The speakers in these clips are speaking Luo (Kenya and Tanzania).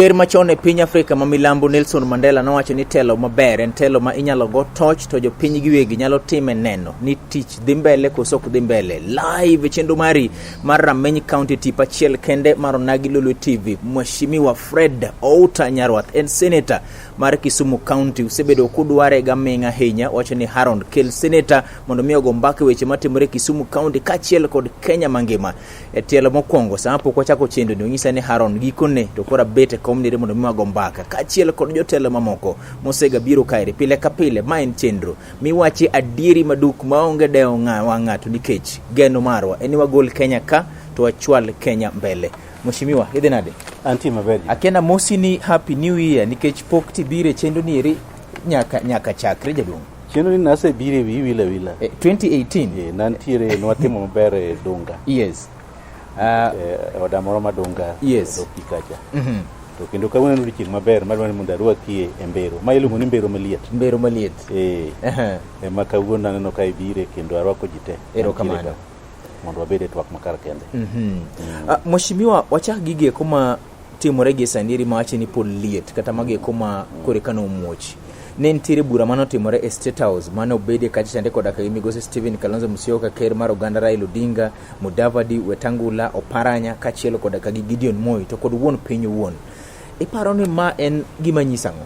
Ker machon e piny Afrika ma milambo Nelson Mandela nowacho ni telo maber en telo ma inyalo go toch to jopiny giwegi nyalo time neno ni tich dhi mbele koso ok dhi mbele. Live chenro mari mar Rameny County tip achiel kende mar Onagi Lulu TV. Mheshimiwa Fred Outa Nyarwath en senator mar Kisumu County usebedo kudware gaming ahinya. Wacho ni Harold kel senator mondo mi ogo mbaka weche matimore Kisumu County kachiel kod Kenya mangima. E tielo mokwongo sama pok wachako chendo ni onyisa ni Harold gikone to kora bete komnire mondo mi ogo mbaka kachiel kod jotelo mamoko mosega biro kaire pile ka pile. Ma en chenro miwachi adieri maduk maonge deo ng'ato nikech geno marwa eni wagol Kenya ka to wachwal Kenya mbele. Mheshimiwa idhi nade? Anti mabedi. Akena mosi ni happy new year nikech pok tibire chenro ni eri nyaka chakre jaduong'. Chenro ni nase bire wila 2018 nantiere nwatimo maber Dunga. Yes. Odamoro madunga yes. Do pikacha. To kendo kawuono ni chieng' maber madwani mondo arwakie e mbero ma iluongo ni mbero maliet ma kawuono aneno ka ibire kendo arwako jite erokamano mondo wabede twak makar kende. Mheshimiwa wachak gige kuma timore gi sandiri ma wacho ni pod liet kata mage kuma kore kano muoch ne ntiere bura mano timore e State House mano obede kati chande koda ka migosi Stephen Kalonzo Musyoka, ker mar Oganda Raila Odinga, Mudavadi, Wetangula, Oparanya kachielo koda ka Gideon Moi to kod wuon piny wuon. Iparo ni ma en gima nyisango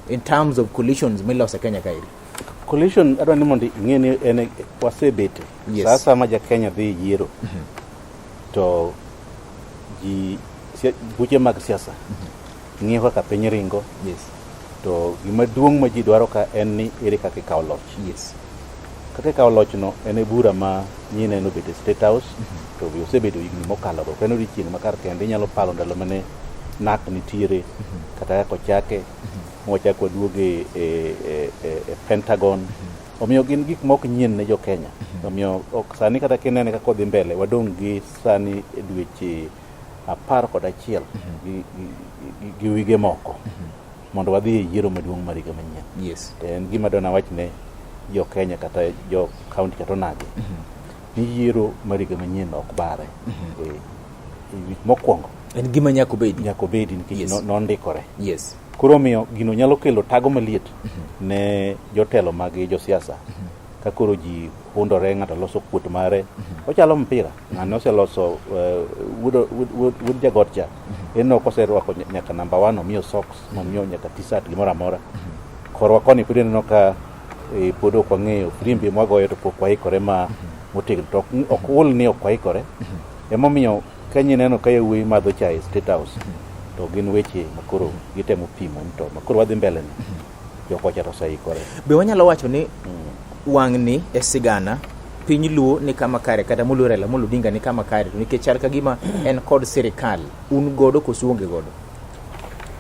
in terms of coalitions miloso Kenya kairi? Coalition adwa ni mondo ing'eni en wasebete. Yes. Sasa ma ja Kenya dhi yiero. To ji buche mag siasa ng'iyo kaka piny ringo. Yes. To gima duong' ma ji dwaro ka en ni ere kaka ikawo loch. Yes. Kaka ikawo loch no en bura ma nyine no bete State House. To bi osebedo higni mokalo go kendo chieng' makar kende inyalo palo ndalo mane nak nitiere kata ko chake mochako duoge e Pentagon. Omiyo gin gik mok nyien ne jo Kenya. Omiyo ok sani kata kinene kako dhi mbele wadong gi sani dweche 11 gi wige moko mondo wadhi e yiero maduong' mar higa manyien. Yes. En gima dona wachne jo Kenya kata jo county kata nage ni yiero mar higa manyien ok bare. Mokwongo en gima nyako bedi nikech yes. Nondikore. Yes. Koro miyo gino nyalo kelo tago maliet ne jotelo mag josiasa ka koro ji hundore ng'ato loso kuot mare ochalo mpira ng'ano oseloso wood jagotcha eno koserwako nyaka number 1 omiyo socks omiyo nyaka t-shirt gimoro amora korwa koni pudi neno ka podo kwa ng'eyo frimbi mwagoyo to pok waikore ma motegno to ok ul ni ok waikore emomiyo Kenya neno ka yawuoyi madho chai State House to gin weche makoro gitemo pimo to makoro wadhi mbele ni jokocha to saikore. Be wanyalo wacho ni wang'ni e sigana piny luo ni kama kare kata mulu Raila Amolo Odinga ni kama kare to nikech chal ka gima en kod sirikal un godo koso onge godo?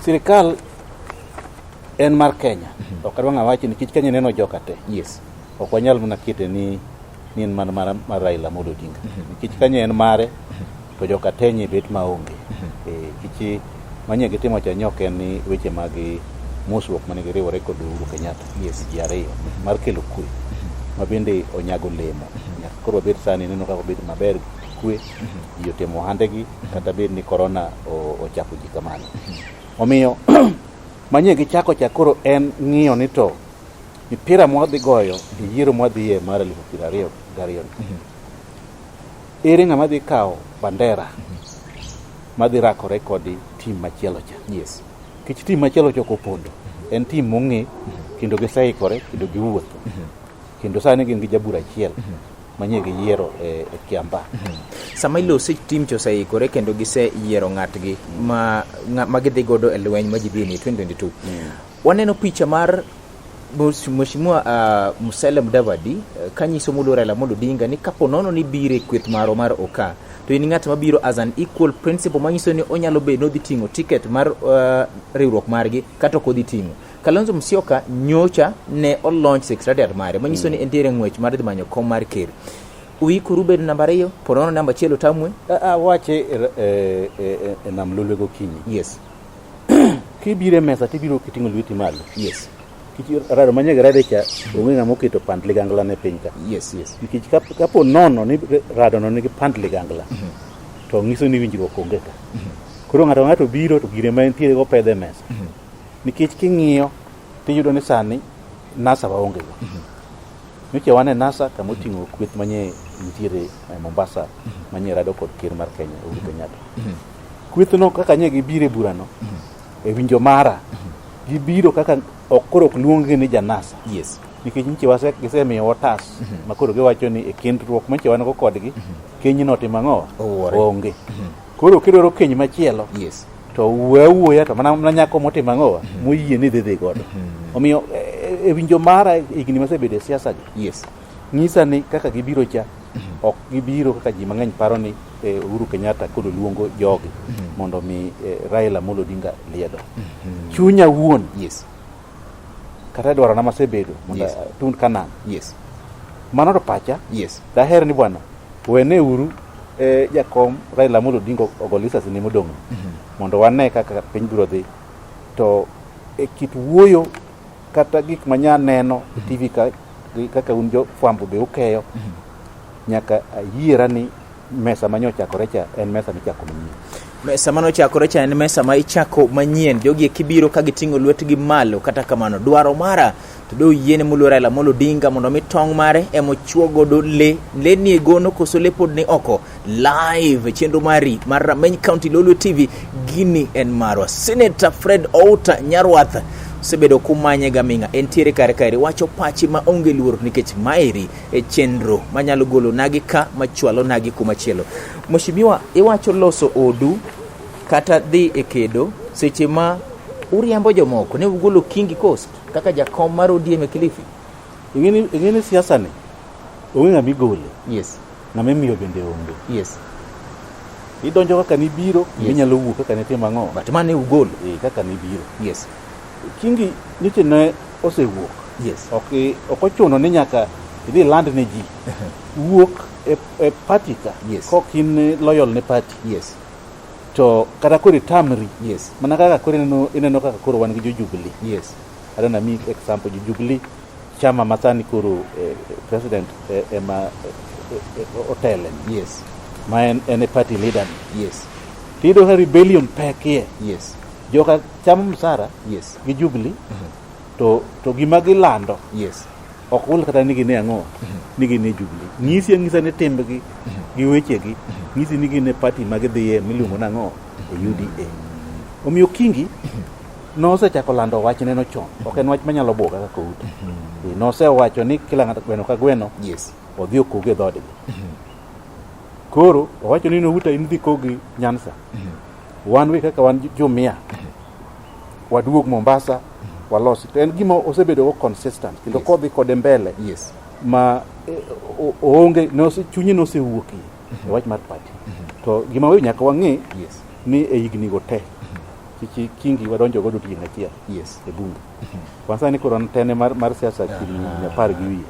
Sirikal en mar Kenya. Ok adwa wacho ni kich Kenya neno joka te. Yes. Ok wanyal muna kite ni en mar Raila Amolo Odinga. Kich Kenya en mare to joka tenye bet maonge. Kichi manye gitimo cha nyoke ni weche mag mosruok mane giriwore kod Uhuru Kenyatta. Yes. Jare mar kelo kwe mabende onyago lemo. Koro bet sani neno kako bet maber kwe ji otemo handegi kata bed ni corona ochapo ji kamano. Omiyo manye gichako cha koro en ng'iyo ni to mipira mwadhi goyo yiero mwadhiye mar 2022 ere ng'ama dhi kawo bandera madhi rakore kodi tim machielo cha. Yes. Kich tim machielo cha kopondo en tim mong'e kendo gisaikore kendo giwuotho kendo sani gin gi jabura achiel manye gi yiero e Kiamba. Sama iloso tim cho saikore kendo gise yiero ng'atgi ma gidhi godo e lweny ma jibi ni 2022. Waneno picha mar Mheshimiwa Musalia Mudavadi kanyiso mulu Raila Amolo Odinga ni kapo nono ni bire kweth maro mar Oka to in ng'at mabiro as an equal principle manyiso ni onyalo bedo no dhi ting'o ticket mar riwruok margi kata ko dhi ting'o. Kalonzo Musyoka nyocha ne launch secretariat mare manyiso ni entiere ng'wech mar dhi manyo kom mar ker. Uikuru bedo namba 2 porono namba 1 tamwe wache nam lulwe gokinyi. Yes. Kibire mesa tibiro kiting'o lweti malo. Yes. Kich rado manye grade cha onge ng'amo keto pand ligangla ne piny ka. Yes. Kich kapo nono ni rado no nigi pand ligangla to ng'iso ni winjruok onge ka. Koro ng'ato biro to gire ma entiere go pedhe mesa. Nikech king'iyo tiyudo ni sani NASA waonge go. Nyocha wane NASA kama oting'o kweth manye nitiere Mombasa manye rado kod ker mar Kenya Uhuru Kenyatta. Kwethno kaka nye gibire burano e winjo mara gibiro kaka okoro luongi ni janasa. Yes. Nikech nyiche wase gisemiyo otas makoro giwacho ni e kendruok manyiche wan go kodgi kenyno timo ang'o onge. Koro kidwaro keny machielo Yes. to wuoya to mana nyako motimo ang'o moyie ni dhidhi godo. Omiyo e winjo mara igni masebedo e siasa gi. Yes. Nyisa ni kaka gibiro cha ok gibiro kaka ji mang'eny paro ni Uhuru Kenyatta kod luongo jogi mondo mi Raila Amolo Odinga liedo. Chunya wuon. Yes. Kata dwaro na masebedo mondo tun kanan. Yes. Mano to pacha. Yes. Daher ni bwana wene uru jakom Raila Amolo Odinga ogolisa sini modong mondo wane kaka piny biro dhi to e kit wuoyo kata gik manya neno TV kaka un jo fwambo be ukeyo nyaka ayiera ni mesa manyochakore cha en mesa michako manyien. Mesa manochakore cha en mesa ma ichako manyien. Jogi kibiro ka giting'o lwetgi malo. Kata kamano dwaro mara to do yiene muluor Raila Amolo Odinga mondo mi tong' mare emochuo godo le ni gono koso le pod ni oko live chenro mari mar Rameny County Lolwe TV. Gini en marwa Senator Fred Outa Nyarwath sebedo kumanye gaminga entiere kare wacho pachi ma onge luor nikech maeri e chenro manyalo golo nagi ka machwalo nagi kumachielo. Mheshimiwa iwacho loso odu kata dhi e kedo seche ma uriambo jomoko ne ugolo Kingi Coast kaka jakom mar ODM e Kilifi. Ingeni siasa ni onge ng'ama igole. Yes. Ng'ama imiyo bende onge. Yes. Idonjo kaka ni biro inyalo wuok kaka ne timo ang'o. But mane ugolo. Kaka ni biro. Yes. Kingi niche ne osewuok. Yes. Ok ochuno ni nyaka idhi land ne ji. Wuok e party ka. Yes. Kok in loyal ne party. Yes. To kata kori tamri. Yes. Mana kaka kori ineno kaka koro wan gi Jubilee. Yes. Adana mi example Jubilee chama masani koro president ema otele. Yes. Ma en party leader. Yes. Tido ha rebellion pekie. Yes. Joka chama msara. Yes. Gi Jubilee. To gima gilando. Yes. Ok ul kata nigi ne ang'o. Nigi ne Jubilee. Ng'isa ne tembegi gi wechegi. Ng'isi nigi ne party magidhiye miluongo nang'o e UDA. Omiyo Kingi nosechako lando wachne no chon. Ok en wach manyalo boga kaka ute. Nosewacho ni kila ng'ato gweno ka gweno. Yes. Odhi okoge dhodgi. Koro owacho ni nouta indhi kogi Nyanza. Wan we kaka wan jomia. Waduog Mombasa walosi. To en gima osebedo go consistent. Kendo kodhi kode mbele. Yes. Ma oonge chunye nosewuoki e wach mar party. To gima we nyaka wang'e Yes. ni e higni go te Chichi Kingi wadonjo godo tieng' achiel. Yes. E bunge. Kwanza ni koro tene mar siasa kiri 10 gi wiye.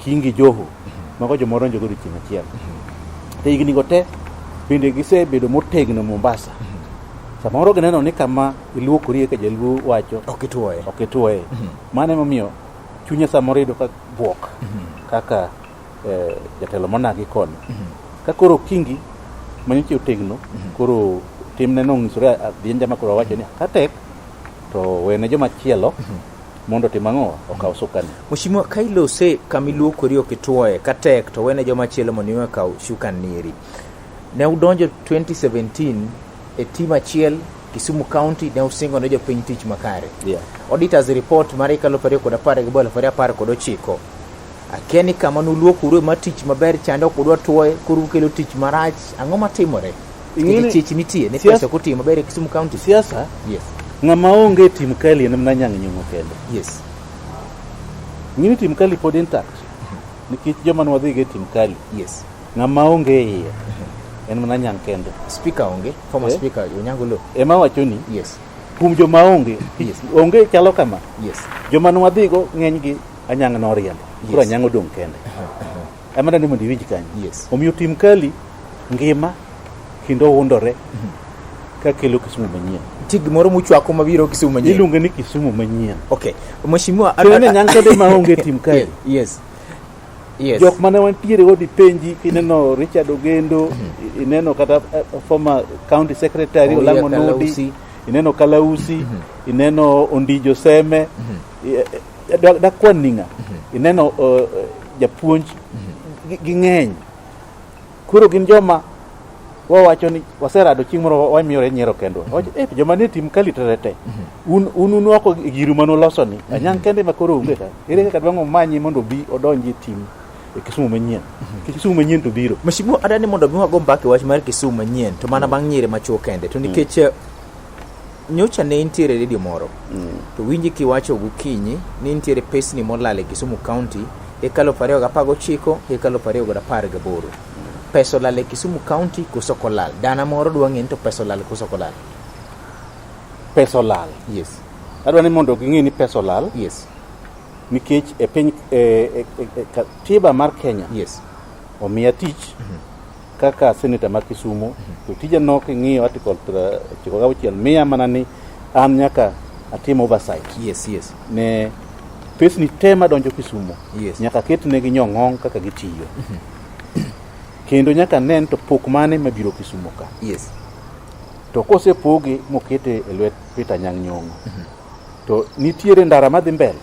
Kingi Joho mago jomoro donjo godo tieng' achiel. Te higni go te bende gisebedo motegno Mombasa. Samoro gineno ni kama iluokori ka jaluo wacho okituoye. Mane momiyo chunya samoro ido ka buok kaka jatelo monagi kono. Ka koro Kingi manyiche otegno koro timne no ng'isore adhienja makoro wacho ni katek to wene joma chielo mondo timang'o okaw sukani. Mheshimiwa kailose kamiluokori okituoye katek to wene joma chielo mondo okaw sukani. Ne udonjo 2017 e team achiel Kisumu County ne usingo ne jopiny tich makare. Yeah. Auditors report mare kalo pare kod 10 akeni kama nuluokuru ma tich maber chando kodwa tuoye kuru kelo tich marach ang'o matimore? Ingini tich nitie ne pesa kutimo maber e Kisumu County siasa. Yes. Ng'ama onge tim kali en mna nyang' nyongo kende. Yes. Ngini tim kali pod intact. Nikech joma nwadhi ge tim kali. Yes. Ng'ama onge iye en mna nyang' kende. Speaker onge, former speaker Onyango Lo. Ema wacho ni. Yes. Kum joma onge. Yes. Onge chalo kama. Yes. Joma nwadhi go ng'eny gi anyang' noriembo. Kuro anyang' odong' kende. Ema ndani mondo iwinj kanyo. Yes. Omiyo tim kali ngima kendo wondore ka kelo Kisumu manyien. Tig moro muchwako mabiro Kisumu manyien. Iluongo ni Kisumu manyien. Okay. Mheshimiwa ane nyang' kende ma onge tim kali. Yes. Yes. Jok mane wantiere odi penji kineno Richard Ogendo, ineno kata former county secretary Olango Nodi, ineno Kalausi, ineno Ondijo Seme, da kwaninga, ineno japuonj ging'eny. Kuro gin joma wawacho ni waserado chieng' moro wamiyore nyiero kendo. Wacho joma ne tim kalitrete. Un oko giru manoloso ni. Anyang kende makoro onge ka. Ere kaka dwang'o manyi mondo bi odonji tim e Kisumu manyien. Kisumu manyien to biro. Mheshimiwa adani mondo bi wago mbaka wach mar Kisumu manyien to mana bang' nyire machuo kende. To nikech nyocha ne intiere radio moro. To winji kiwacho gokinyi ni intiere pesni molal e Kisumu County e 2019 e 2018. Peso lal e Kisumu County kuso kolal. Dana moro dwang'e to peso lal kuso kolal. Peso lal. Yes. Adwa ni mondo ging'e ni peso lal. Yes. Nikech e piny katiba mar Kenya. Yes. Omiya tich kaka senator mar Kisumu. To tija no king'iyo article 96 miya mana ni an nyaka atim oversight. Yes, yes. Ne pesni tema donjo Kisumu. Yes. Nyaka ketnegi nyong'ong kaka gitiyo. Kendo nyaka nen to pok mane mabiro Kisumu ka. Yes. To kosepogi mokete e lwet Peter Anyang' Nyong'o. To nitiere ndara madhi mbele.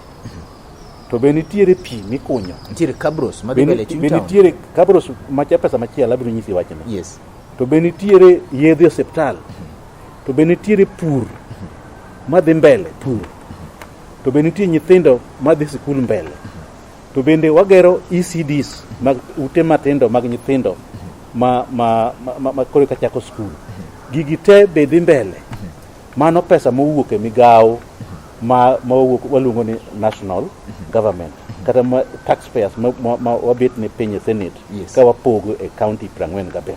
To be nitiere pi mikunyo. Nitiere Kabros madhi mbele Town. Be nitiere Kabros macha pesa machielo abiro nyisi wachne. Yes. To be nitiere yedhe osiptal. To be nitiere pur madhi mbele, pur. To be nitiere nyithindo madhi sikul mbele. To bende wagero ECDs mag ute matindo mag nyithindo ma kore ka chako skul. Gigi te be dhi mbele. Mano pesa mowuok e migao ma waluongo ni national government kata taxpayers ma wabet ni piny Senate. Yes. Ka wapogo e county 47.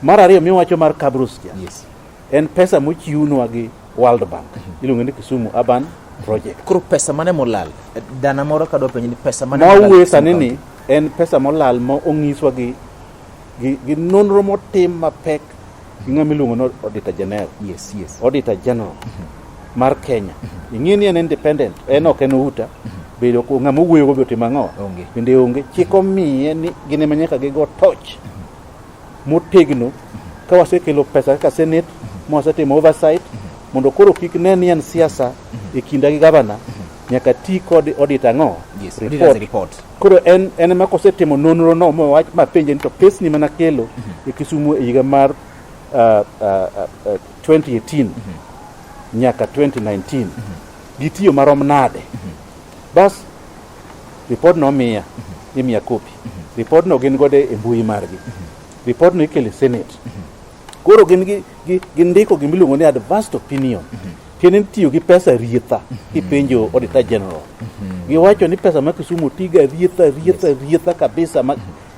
Mar ariyo miwacho mar Kabros. Yes. En pesa mochiwnwa gi World Bank. Iluongo ni Kisumu Urban Project. Kuro pesa mane molal. Dana moro kadwa penjo ni pesa mane molal. Mawuoyo sani ni en pesa molal ma ong'iswa gi nonro motim mapek gi ng'ama iluongo ni Auditor General. Yes, yes. Auditor General mar Kenya. Ing'e ni en independent. En ok en uta. Bedo ko ng'ama wuoyo go timo ang'o? Bende onge. Chik omiye ni gine manyaka gigo toch motegno ka wasekelo pesa kaka Senate ma wasetimo oversight mondo koro kik ne ni en siasa e kinda gi gavana nyaka ti kod auditor ang'o? Yes, report. Koro en ma kosetimo nonro no mowach ma penje ni to pesni mana kelo e Kisumu e higa mar 2018 nyaka 2019 gitiyo marom nade. Bas report no miya imiya kopi. Report no gin gode e mbui margi. Report no ikele Senate. Koro gin ndiko gimiluongo ni advanced opinion. Tienen tiyo gi pesa rietha kipenjo Auditor General. Giwacho ni pesa ma Kisumu tiga rietha kabisa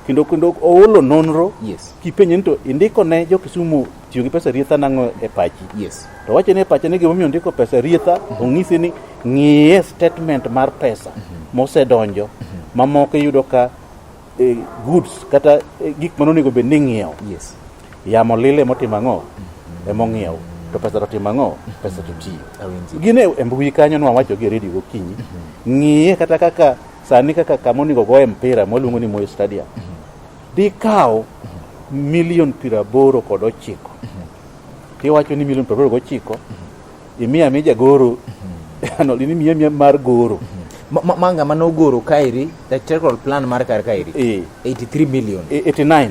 kendo oolo nonro. Yes. Kipenjo ni to indiko ne jo Kisumu tiyo gi pesa rietha nang'o e pachi. Yes. To wacho ni e pachi ni gimomiyo ndiko pesa rietha ong'isi ni ng'iye statement mar pesa mosedonjo mamoko yudo ka goods kata gik manonego bed ni ng'iewo. Yes. Yamo lile motimo ang'o emong'iewo to pesa to timo ang'o pesa to tiyo. Gine e mbui kanyo nwawacho gi redio gokinyi. Ng'iye kata kaka sani kaka kamonego goye mpira moluongo ni Moi Stadium. Dikaw milion 89. Tiwacho ni milion 89 imiya mi jagoro ano lini miya mar goro. Manga manogoro kairi the technical plan mar kar kairi 83 million 89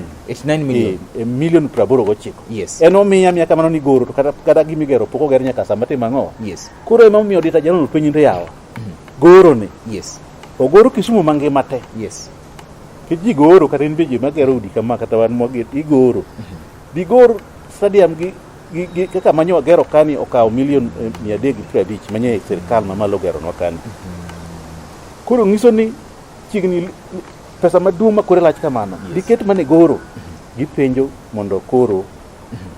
million milion 89. Yes. Eno miya kamano ni goro to kata gimigero poko ger nyaka sama timo ang'o. Yes. Koro ema omiyo Auditor General penyinde yawa goro ni. Yes. Ogoro Kisumu mangima te. Yes. Kiji goro kata in beji magero udi kama kata wan mogit igoro. Digoro stadium gi kaka manyo wagero kani okawo milion 350 manye serikal mamalo gero nwa kani. Koro ng'iso ni chigni pesa maduong' ma kore lach kamano. Yes. Diket mane goro gipenjo mondo koro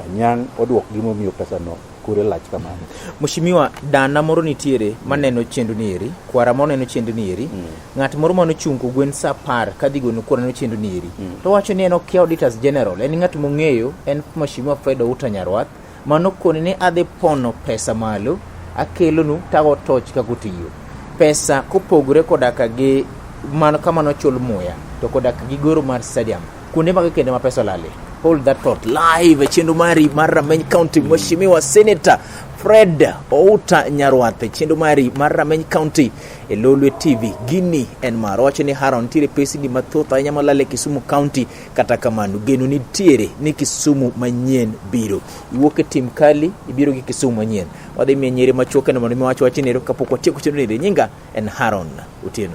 Anyang' oduok gimomiyo pesa no kore lach kamano. Mheshimiwa dana moro nitiere maneno chendu ni eri, kwara moro neno chendu ni eri, ng'at moro mano chunko gwen sa 10 kadhi gono kwara neno chendu ni eri. To wacho ni en okia Auditors General, en ng'at mong'eyo, en Mheshimiwa Fred Outa Nyarwath, mano kone ni adhi pono pesa malo, akelo nu tago toch kakotiyo. Pesa kopogore kodaka gi mano kama nochul muya to kodak gi goro mar stadium kuonde mag kende ma pesa lale. Hold that thought. Live chendu mari mar Rameny County, Mheshimiwa Senator Fred Outa Nyarwath, chendu mari mar Rameny County e Lolwe TV. Gini en maro wacho ni Haron tire pesi ni mathoth ahinya malale Kisumu County, kata kamano geno nitiere ni Kisumu manyien biro. Iwuok e tim kali ibiro gi Kisumu manyien. Wadhi miye nyere machuoke na mondo miwacho wachinero kapok watieko chendu ni nyinga en Haron Otieno.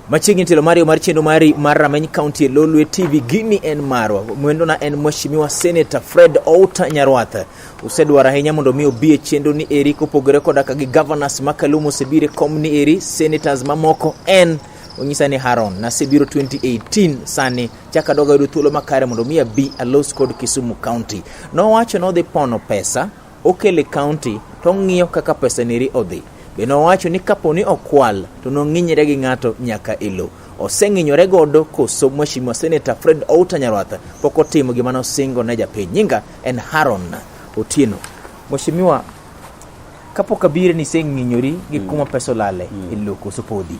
Machiegni telo Mario mar chendu mari mar Rameny County Lolwe TV. Gini en marwa mwendo na en Mheshimiwa Senator Fred Outa Nyarwath. Usedwara ahinya mondo mi obie chendu ni eri kopogore koda ka gi governors makalumo sebire kom ni eri senators mamoko en onyisa ni Haron na sebiro 2018 sani chaka doga yudo thuolo makare mondo mi abi alos kod Kisumu County. No wacho no dhi pono pesa okele county to ng'iyo kaka pesa neri odhi. Beno wacho ni kapo ni okwal to nong'inyre gi ng'ato nyaka ilo. Oseng'inyore godo koso Mheshimiwa Senator Fred Outa Nyarwath pok otimo gima nosingo ne japiny. Nyinga en Haron Otieno. Mheshimiwa, kapo kabire ni seng'inyori gi kuma pesa lale ilo koso podi.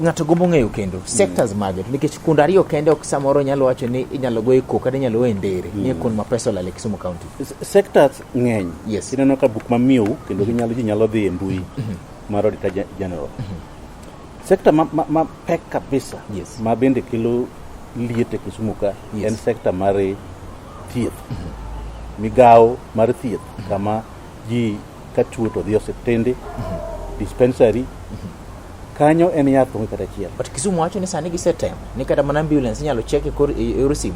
Ng'ato gombo ng'eyo kendo sectors mage nikech kuond ariyo kende ok samoro nyalo wacho ni inyalo go eko kata inyalo wendere ni kuond ma pesa lale Kisumu County. Sectors ng'eny. Yes. Ineno ka buk mamiyo kendo ginyalo dhi e mbui mar Auditor General. Sector ma pek kabisa. Yes. Ma bende kelo liete Kisumu ka en sector mar thieth. Migao mar thieth kama ji ka tuo to dhi osiptende, dispensary kanyo en yath onge kata chiel. But Kisumu wacho ni sani gisetem ni kata mana ambulance inyalo check e simu.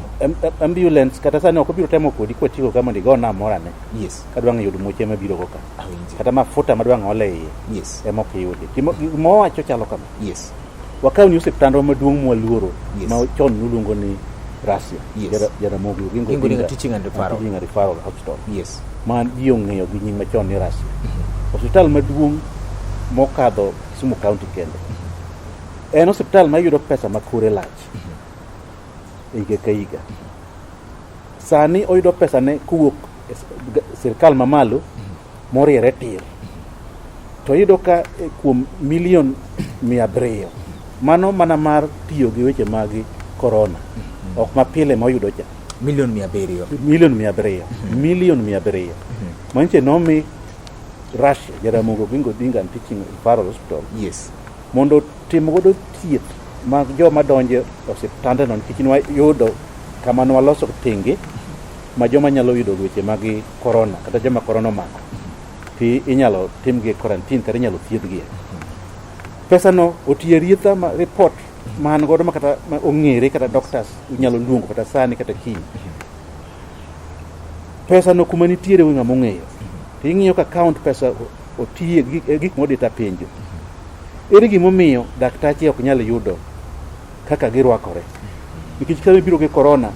Ambulance kata sani ok obiro temo kodi kwatigo kama ndigona morane. Yes. Kadwa ng'iyudo muche mabiro go ka. Awinji. Kata mafuta madwa ng'ole iye. Yes. Ema ok yudi. Mo wacho chalo kama. Yes. Wakaw ni osiptandwa maduong' mwaluoro. Yes. Ma chon nuluongo ni Russia. Yes. Jaramogi Oginga Teaching and Referral Hospital. Yes. Man ji ong'eyo gi nying machon ni Russia. Hospital maduong' mokadho Kisumu County kende. En hospital ma yudo pesa makure lach. Higa ka higa. Sani oyudo pesa ne kuwuok sirkal mamalo moriere tir. To yudo ka kuom milion 700. Mano mana mar tiyo gi weche mag corona. Ok mapile ma oyudo cha. Milion 700. Milion 700. Milion 700. Manche nomi Russia, Jaramogi Oginga Odinga Teaching Referral Hospital. Yes. Mondo timo godo thieth mag joma donje osiptande non kichinwa yudo kama no waloso tenge ma joma nyalo yudo weche mag corona kata joma corona mako. Ti inyalo timge quarantine kata inyalo thiedhgi. Pesa no otierietha ma report man godo makata ong'ere kata doctors inyalo luongo kata sani kata kiny. Pesa no kuma nitiere wenga mong'eyo. Ing'iyo ka account pesa otie gik modita penjo. Ere gimomiyo daktachi ok nyal yudo kaka girwakore. Nikech ka biro gi corona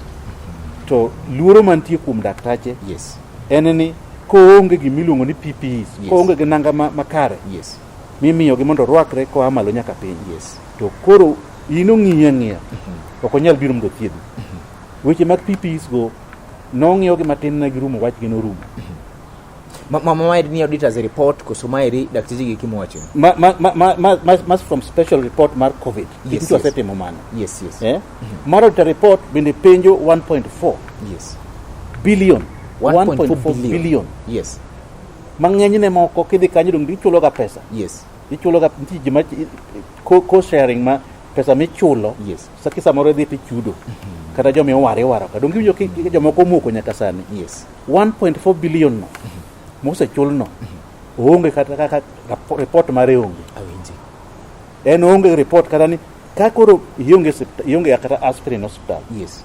to luoro mantie kuom daktache Yes. en ni koonge gimiluongo ni PPEs, koonge gi nanga makare, Yes. mimiyogi mondo rwakre koa malo nyaka piny, Yes. to koro in ong'iya ok onyal biro mondo thiedhi. Weche mag PPEs go nong'iyogi matin na girumo wachgi norumo. Maeri ni audit as a report koso maeri dakteche gi kimowacho. Mas from special report mar COVID. Yes, Kitu yes. asetimo mano. Yes. Mar audit report bende penjo 1.4 Yes. billion. 1.4 billion. Yes. Mang'enyne moko kidhi kanyo dong gichuloga pesa. Yes. Ichuloga nitie gima co-sharing ma pesa michulo. Yes. Saki samoro dhi tichudo. Kata joma waro ka dong giwinjo jomoko moko nyaka sani. Yes. 1.4 billion no mosechulno onge kata kaka report mare onge. Awinji. En onge report kata ni ka koro ionge kata aspirin hospital. Yes.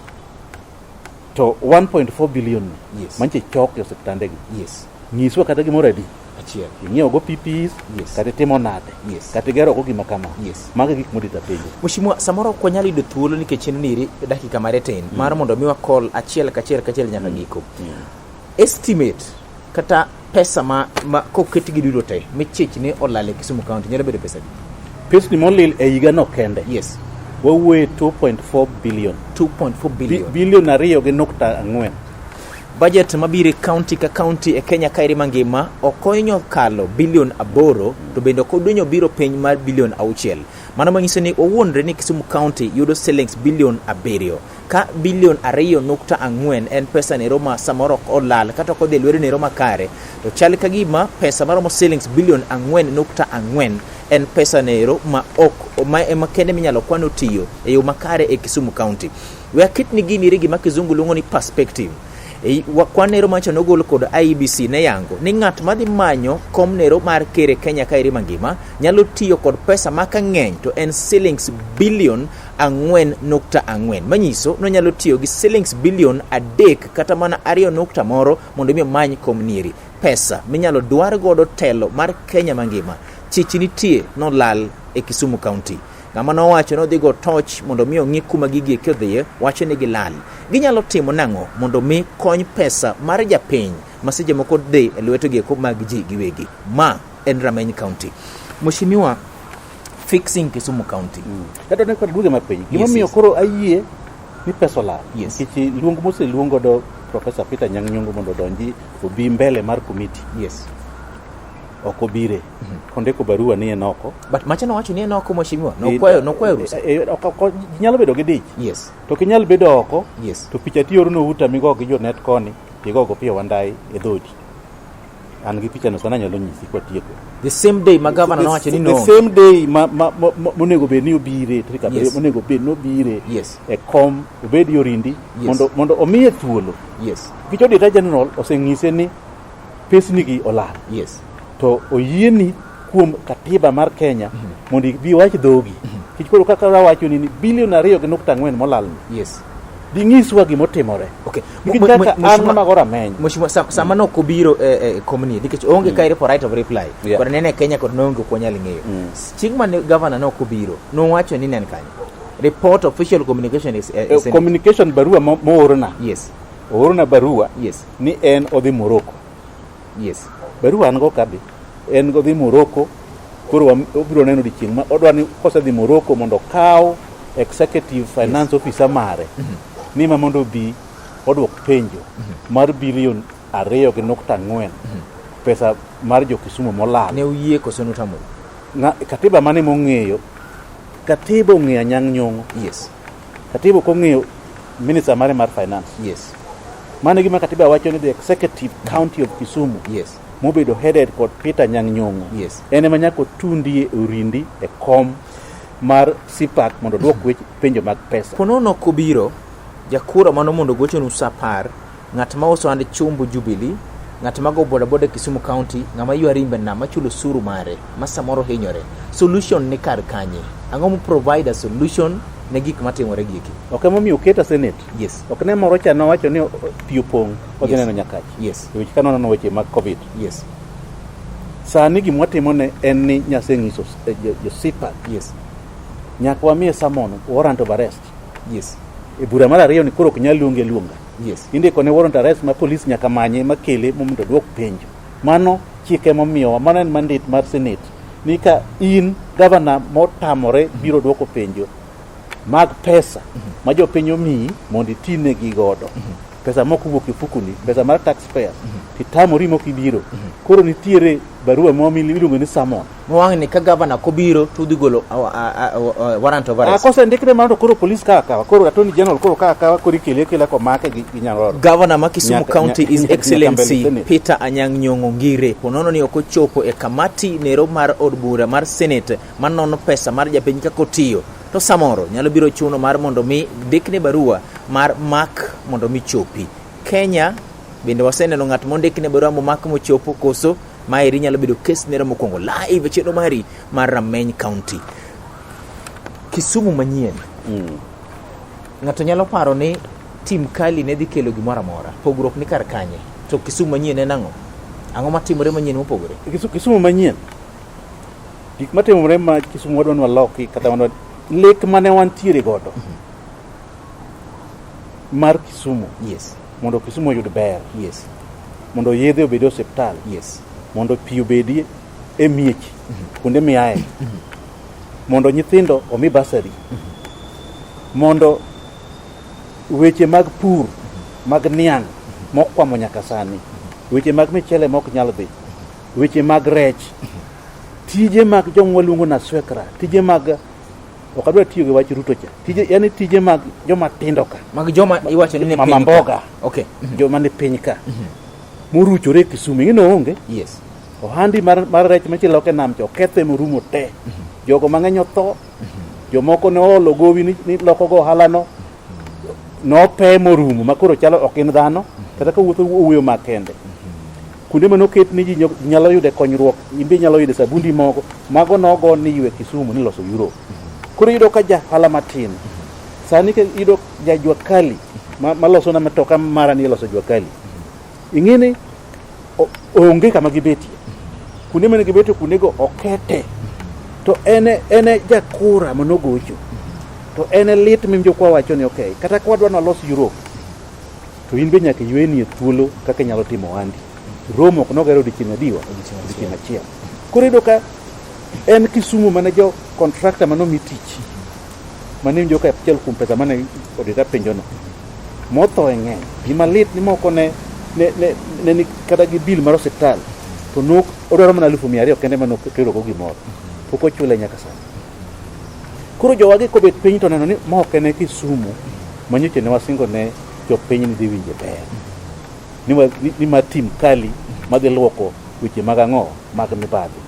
To 1.4 billion no Yes. manche chok e osiptandegi. Yes. Nyiswa kata gimoro adi. Achiel. Ing'iewo go PPEs, Yes. kata timo nade, Yes. kata gero go gima kama. Yes. Mago gik modita penjo. Mheshimiwa, samoro ok wanyal yudo thuolo nikech en niri dakika mare tin mar mondo mi wakol achiel kachiel nyaka giko. Estimate kata pesa ma koket gi duto te michich ni olal e Kisumu County nyalo bedo pesa di? Pesni molil e higa no kende. Yes. Wawuoye 2.4 billion. 2.4 billion. Billion 2.4. Budget mabiro county ka county e Kenya kairi mangima okonyo kalo bilion 8 to bende okodonyo biro piny mar bilion 6. Mano manyiso ni owuondre ni Kisumu County yudo shillings bilion 7. Ka bilion 2.4 en pesa ne Roma samoro ok olal kata ok odhi lwere ne Roma kare, to chal ka gima pesa maromo shillings bilion 4.4 en pesa nero ma ok ma kende minyalo kwano tiyo e yo makare e Kisumu County. We akit ni gini rigi ma kizungu luongo ni perspective. Kwan nero macho nogol kod IEBC ne yango ni ng'at madhi manyo kom nero mar kere Kenya kairi mangima nyalo tiyo kod pesa maka ng'eny to en shillings bilion 4.4 manyiso no nyalo tiyo gi shillings bilion 3 kata mana 2.1 mondo mi many kom niri. Pesa minyalo dwar godo telo mar Kenya mangima chich nitie no lal e Kisumu County. Ng'ama nowacho no dhigo toch mondo mi ong'i kuma gigi kedhie wacho ni gilal. Ginyalo timo nang'o mondo mi kony pesa mar japiny masije moko dhi e lwetegi ko mag ji giwegi. Ma en Rameny County. Mheshimiwa, fixing Kisumu County. Kata ne kod duge mapiny. Gima Yes, miyo yes. koro ayie ni pesa olal. Yes. Kichi luongo moseluongo do Professor Peter Nyang'nyongo mondo donji obi mbele mar committee. Yes. Oko bire. Kondeko barua ni enoko. But machano wacho ni enoko mheshimiwa. Nokwayo rusa. Nyalo bedo gi dich. Yes. To kinyal bedo oko. Yes. To picha ti orno uta migo gi jo net koni. Tigo go pia wandai e dhodi. An gi picha no sana nyalo nyisi kwa tieko. The same day ma governor nowacho ni no. The same day monego bed ni obire trika Yes. monego bed no bire. Yes. E kom obed yorindi Yes. mondo omiye thuolo. Yes. Kicho Data General oseng'ise ni pesni gi olal. Yes. To oyieni kuom katiba mar Kenya mondo bi wach dhogi. Kich koro kaka wacho ni bilion 2.4 molal ni. Yes. Di nyiswa gimotimore. Okay. Kaka an magora meny. Mheshimiwa, sama no kobiro komni nikech onge kaire for right of reply. Yeah. Kod nene Kenya kod nonge ko nyal ng'eyo. Chieng' mane governor no kobiro no wacho ni nen kanyo. Report official communication is Communication barua moorna. Yes. Oorna barua Yes. ni en odhi Morocco. Yes. Barua an go kabi. En godhi Morocco. Koro obiro neno di chieng' ma odwa ni kosedhi Morocco mondo kaw executive finance officer mare. Ni ma mondo bi odwok penjo mar bilion 2.4 pesa mar jo Kisumu molal. Ne uyie koso notamo. Katiba mane mong'eyo. Katiba ong'eyo Nyang'nyongo. Yes. Katiba kong'eyo minister mare mar finance. Yes. Mane gima katiba wacho ni the executive county of Kisumu. Yes. Mobedo headed kod Peter Nyang'nyongo. Yes. Ene manyako tundi orindi e kom mar sipak mondo dwok penjo mag pesa. Ponono kobiro jakura mano mondo gocho nu sapar ng'at ma uso ande chumbu Jubilee, ng'at ma go boda Kisumu County, ng'ama yuarimbe na machulo suru mare masamoro hinyore. Solution ni kar kanye. Ang'o mu provide a solution ne gik matimore giki. Ok momiyo oketa Senate. Yes. Ok ne moro cha nowacho ni pio pong odhi Yes. neno Nyakach. Yes. Wich kanono no weche mag COVID. Yes. Sani gima watimo ne en ni nyaseng'iso jo sipak. Yes. Nyaka wamiye summon warrant of arrest. Yes. E bura mar ariyo ni koro ok nyal luonge luonga. Yes. Indiko ne warrant arrest ma polis nyaka manye makele mondo duok penjo. Mano chike momiyo, mano en mandate mar Senate. Ni ka in governor motamore biro duoko penjo mag pesa ma jopiny omiyi mondo itinegi godo. Pesa moko wuok e fukuni, pesa mar taxpayer, titamori mok ibiro. Koro nitiere barua momiyi iluongo ni summon. Mwang ni ka governor kobiro to udhi golo warrant of arrest. Kose ndikre mano to koro polis kawa kawa, koro attorney general koro kawa koro ikele komake gi Nyang'oro. Governor ma Kisumu County is Excellency Senate. Peter Anyang' Nyong'o Ngire ponono ni ok ochopo e kamati nero mar od bura mar Senate manono pesa mar japiny kako tiyo. To samoro nyalo biro chuno mar mondo mi dikne barua mar mak mondo mi chopi. Kenya bende waseneno ng'at mondikne barua momak mochopo koso maeri nyalo bedo kes nero mokwongo live e cheno mari mar Rameny County. Kisumu manyien. Ng'ato nyalo paro ni tim kali ne dhi kelo gimoro amora. Pogruok ni kar kanye. To Kisumu manyien en ang'o? Ang'o matimore manyien mopogore? Kisumu manyien. Gik matimore ma Kisumu wadwa waloki kata wadwa lek mane wantiere godo mar Kisumu. Yes. Mondo Kisumu oyud ber. Yes. Mondo yedhe obedi e osiptal. Yes. Mondo pi obedi e miech kuonde miaye. Mondo nyithindo omi basari. Mondo weche mag pur mag niang' mokwamo nyaka sani, weche mag michele mok nyal dhi, weche mag rech, tije mag joma luongo na swekra, tije mag ok adwa tiyo gi wach Ruto cha, tije mag joma tindo ka, mag joma iwacho ni ne mama mboga, okay, joma ni piny ka moruchore Kisumu ng'ino onge. Yes. Ohandi mar rech machielo ke nam cho kethe morumo te, jogo mang'eny otho, jomoko ne olo gowi ni loko go ohalano nope morumo makoro chalo ok in dhano kata ka wuotho wuoyo makende. Kuonde manoket ni ji nyalo yude konyruok, imbe nyalo yude sabundi moko, mago nogo ni ywe Kisumu ni loso Europe. Koro yudo ka jahala matin. Sani ka yudo jajwa kali maloso na matoka mara ni loso jwa kali. Ing'eni onge kama gibetie. Kuonde mane gibetie kuondego okete. To ene jakura manogocho. To ene lit mimjo kwa wacho ni okay. Kata kwa wadwa nolos Europe. To in be nyaka yweni e thuolo kaka nyalo timo ohandi. Romo ok nogero odiochieng' adiwa, odiochieng' achiel. Koro yudo ka en Kisumu mane jo contractor manomi tich. Mane winjo ka achiel kuom pesa mane odita penjono. Motho e ng'eny. Gima lit ni moko ne ni kata gi bill mar osiptal. To nok odwaro mana 200,000 kende manok kero go gimoro. Pok ochule nyaka sani. Koro jowagi kobet piny to neno ni moko ne Kisumu manyoche ne wasingo ne jopiny ni dhi winje ber. Ni ma tim kali madhi luoko weche mag ang'o mag mibadhi.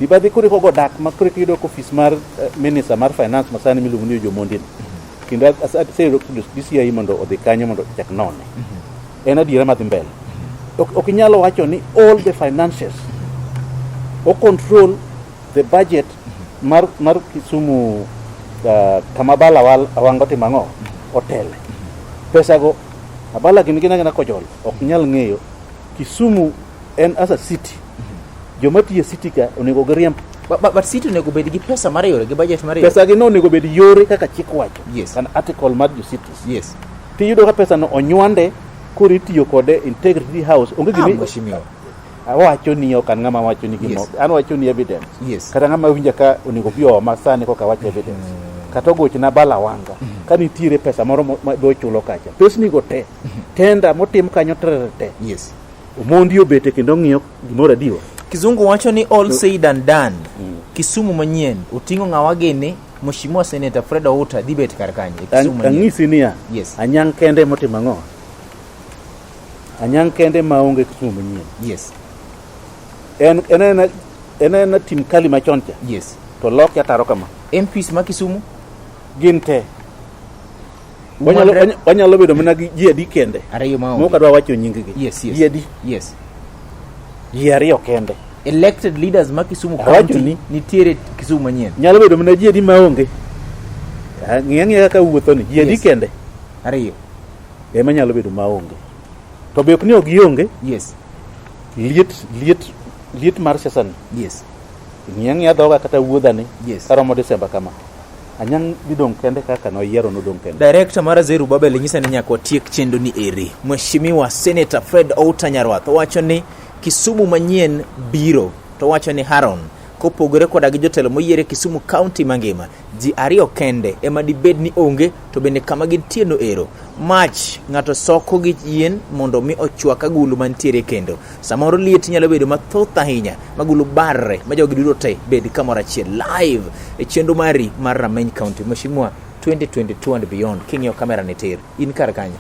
Mibadhi koro kogo dak makoro kiyudo ko office mar minister mar finance masani miluongo ni Jomondin. Kendo aseyudo DCI mondo odhi kanyo mondo chak none. En adiera madhi mbele. Ok inyalo wacho ni all the finances o control the budget mar Kisumu kama bala awangote mang'o otele. Pesa go abala gin gina kojol ok nyal ng'eyo Kisumu en as a city. Joma tiye city ka onego giriemb but city onego bed gi pesa mar yore gi budget mar yore. Pesa gi no onego bed yore kaka chik wacho. Yes. An article mar the cities. Yes. Tiyudo ka pesa no onywande koro itiyo kode Integrity House onge gimi awacho ni ok an ng'ama wacho ni gimo. An wacho ni evidence. Yes. Kata ng'ama winja ka onego biyo masani koka wacho evidence. Kata goch na bala wanga ka nitiere pesa moro ma do chulo kacha pesni go te tenda motim kanyo te. Yes. Omondi obete kendo ng'iyo gimoro adiwa. Kizungu wacho ni all said and done. Kisumu manyien oting'o ng'awa gini Mheshimiwa Senator Fred Outa dibet kar kanye Kisumu manyien. Ang'isi niya. Yes. Anyang' kende motim ang'o. Anyang' kende maonge Kisumu manyien. Yes. En tim kali machon cha. Yes. To lok ya taro kama. MPs ma Kisumu gin te. Wanyalo bedo mana gi ji adi kende. Ariyo ma Moko adwa wacho nying gi. Yes. Ji adi. Yes. Ji ariyo kende. Elected leaders ma Kisumu County nitiere Kisumu manyien. Nyalo bedo mana ji adi maonge. Ng'eng'e kaka wuotho ni ji adi kende. Ariyo. Ema nyalo bedo maonge. To be ok ni ogionge. Yes. Liet mar siasa ni. Yes. Ng'eng'e adhoga kata wuodhani. Yes. Karomo Desemba kama. anyang didong kende kaka no yiero no dong kende. Director mar Zerubbabel nyisa ni nyaka tiek chendo ni eri. Mheshimiwa Senator Fred Outa Nyarwath wacho ni Kisumu manyien biro, to wacho ni Haron kopogore koda gi jotelo moyiere Kisumu County mangima, ji ariyo kende ema dibed ni onge, to bende kama gintie no ero. Mach ng'ato soko gi yien mondo mi ochwak agulu mantiere kendo. Samoro liet nyalo bedo mathoth ahinya, magulu barre ma jogi duto te bed kamoro achiel live e chenro mari mar Rameny County. Mheshimiwa 2022 and beyond, king'iyo kamera ni tir, in kar kanyo.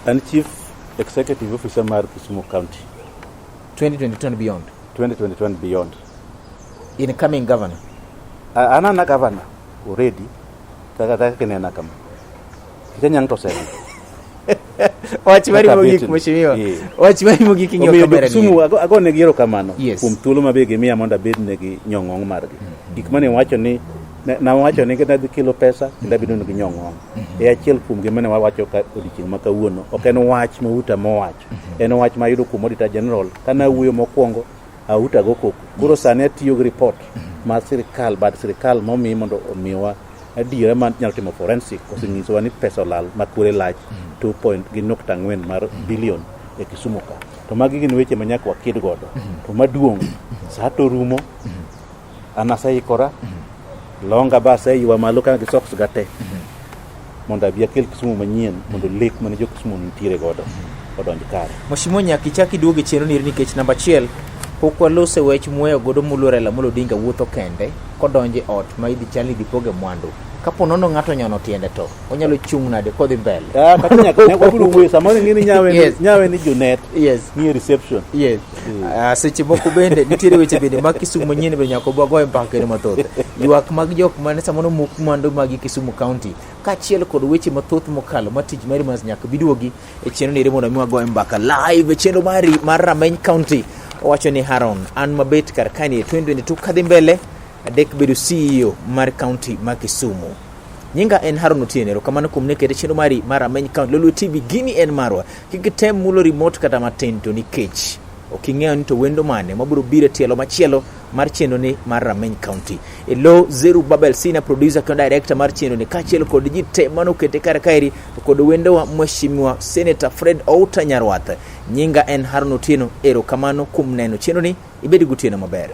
An Chief Executive Officer mar Kisumu County. 2022 and beyond. 2022 and beyond. Incoming governor. Anana governor already. Kaka kinena kama. Kijanyang to sema. Wachi mari mogik mheshimiwa. Wachi mari mogik king'iyo kamera ni. Kisumu agone giero kamano. Yes. Kuom thuolo mabege miya mondo bed negi nyong'ong margi. Gik mane wacho ni na wacho ni kena dhi kilo pesa kenda bido negi nyong'ong. E achiel kuom gima ne wawacho ka odiochieng' ma kawuono. Ok en wach mauta mowacho. En wach mayudo kuom Auditor General. Kana wuoyo mokwongo auta go koko. Koro sani atiyo gi report mar sirikal, bad sirikal momi mondo omiwa adiera man nyalo timo forensic osenyisowa ni pesa olal makure lach 2.4 mar billion e Kisumu ka. To magi gin weche manyaka wakid godo. To maduong' sa to rumo anasaikora longa basa yiwa malo kana gi socks gate mondo abi akel Kisumu manyien mondo lek mane jo Kisumu nitiere godo odonj kare. Mheshimiwa nyaka ichaki duogo chenro ni nikech namba 1 pok walose wech muoyo godo mulore la mulo dinga wuotho kende kodonje ot ma idhi chali dipoge mwandu. Kapo nono ng'ato nyono tiende to onyalo chung nade kodhi mbele. Kaka nyaka ne wabiro wuoyo samoro ngini nyawe ni Junet. Yes. Ni reception. Yes. Seche moko bende nitiere weche bende mag Kisumu manyien be nyaka ogoe mpaka mathoth. Ywak mag jok mane samoro muk mwandu mag Kisumu County kaachiel kod weche mathoth mokalo matij mari mas nyaka biduogi e chenro ni mondo mi wagoe mbaka live e chenro mari mar Rameny County. Wacho ni Haron an mabet kar kani 2022 kadhi mbele adek bedo CEO mar county ma Kisumu. Nyinga en Haron Otieno, kamano kuom nekete chenro mari mar Rameny County. Lulu TV gini en marwa. Kikitem mulo remote kata matin to nikech oking'eyo ni to wendo mane mabiro biro tielo machielo mar chenro ni mar Rameny County. Elo Zerubbabel Sina producer ka director mar chenro ni kaachiel kod ji te mano kete kar kairi kod wendo wa Mheshimiwa Senator Fred Outa Nyarwath. Nyinga en Haron Otieno, ero kamano kuom neno chenro ni ibedi gutieno maber.